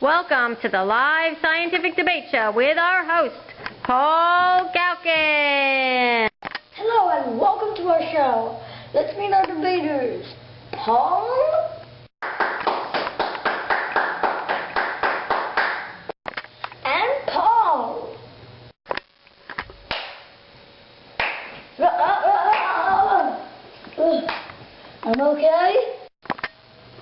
Welcome to the live scientific debate show with our host, Paul Galkin. Hello and welcome to our show. Let's meet our debaters. Paul and Paul. I'm okay.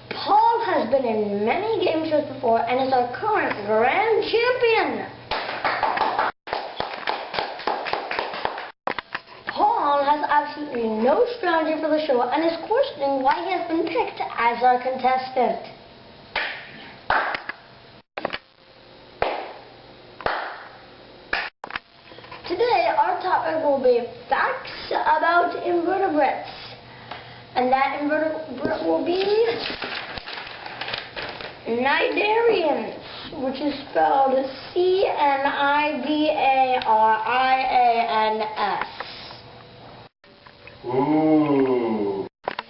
Paul has been in many game shows before and is our current grand champion. Paul has absolutely no strategy for the show and is questioning why he has been picked as our contestant. Today our topic will be facts about invertebrates. And that invertebrate will be cnidarians, which is spelled C-N-I-D-A-R-I-A-N-S. Ooh.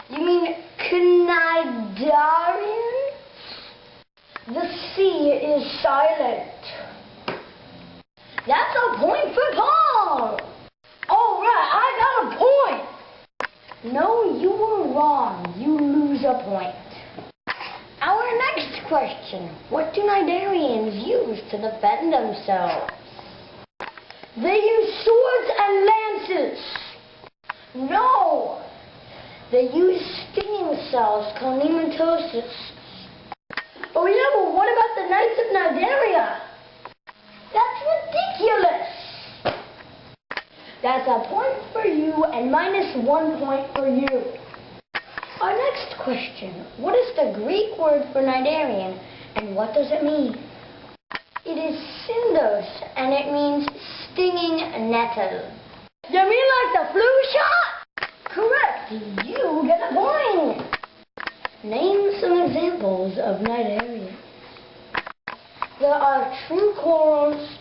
You mean cnidarians? The C is silent. That's a point for Paul. All right, I got a point. No, you were wrong. You lose a point. Our next question. What do cnidarians use to defend themselves? They use swords and lances. No. They use stinging cells called nematocysts. Oh yeah, but what about the Knights of Cnidaria? That's ridiculous. That's a point for you and -1 point for you. Our next question. What is the Greek word for cnidarian and what does it mean? It is syndos and it means stinging nettle. You mean like the flu shot? Correct. You get a point. Name some examples of cnidarians. There are true corals,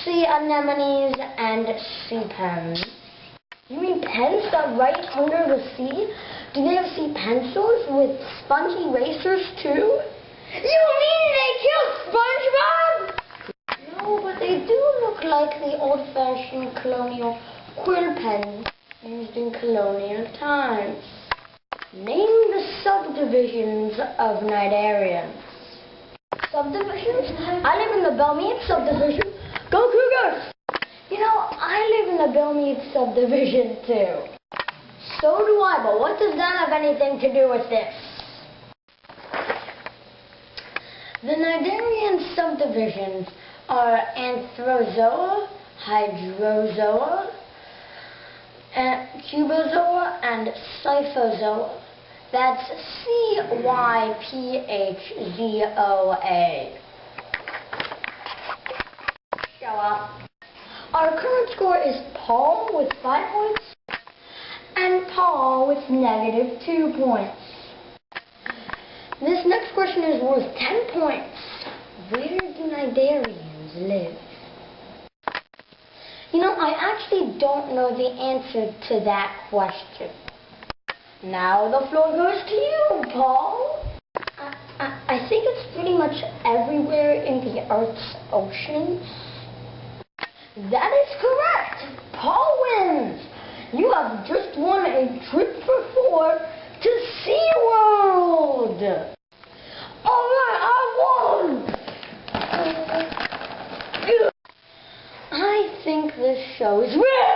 sea anemones, and sea pens. You mean pens that write under the sea? Do they have sea pencils with spongy erasers too? You mean they killed SpongeBob? No, but they do look like the old-fashioned colonial quill pens used in colonial times. Name the subdivisions of cnidarians. Subdivisions? I live in the Belmead subdivision. Go Cougars! You know, I live in the Belmead subdivision too. So do I, but what does that have anything to do with this? The cnidarian subdivisions are Anthrozoa, Hydrozoa, Cubozoa, and Cyphozoa. That's C-Y-P-H-Z-O-A. Show up. Our current score is Paul with 5 points and Paul with -2 points. This next question is worth 10 points. Where do cnidarians live? You know, I actually don't know the answer to that question. Now the floor goes to you, Paul. I think it's pretty much everywhere in the Earth's oceans. That is correct. Paul wins. You have just won a trip for 4 to SeaWorld. All right, I won. I think this show is rigged.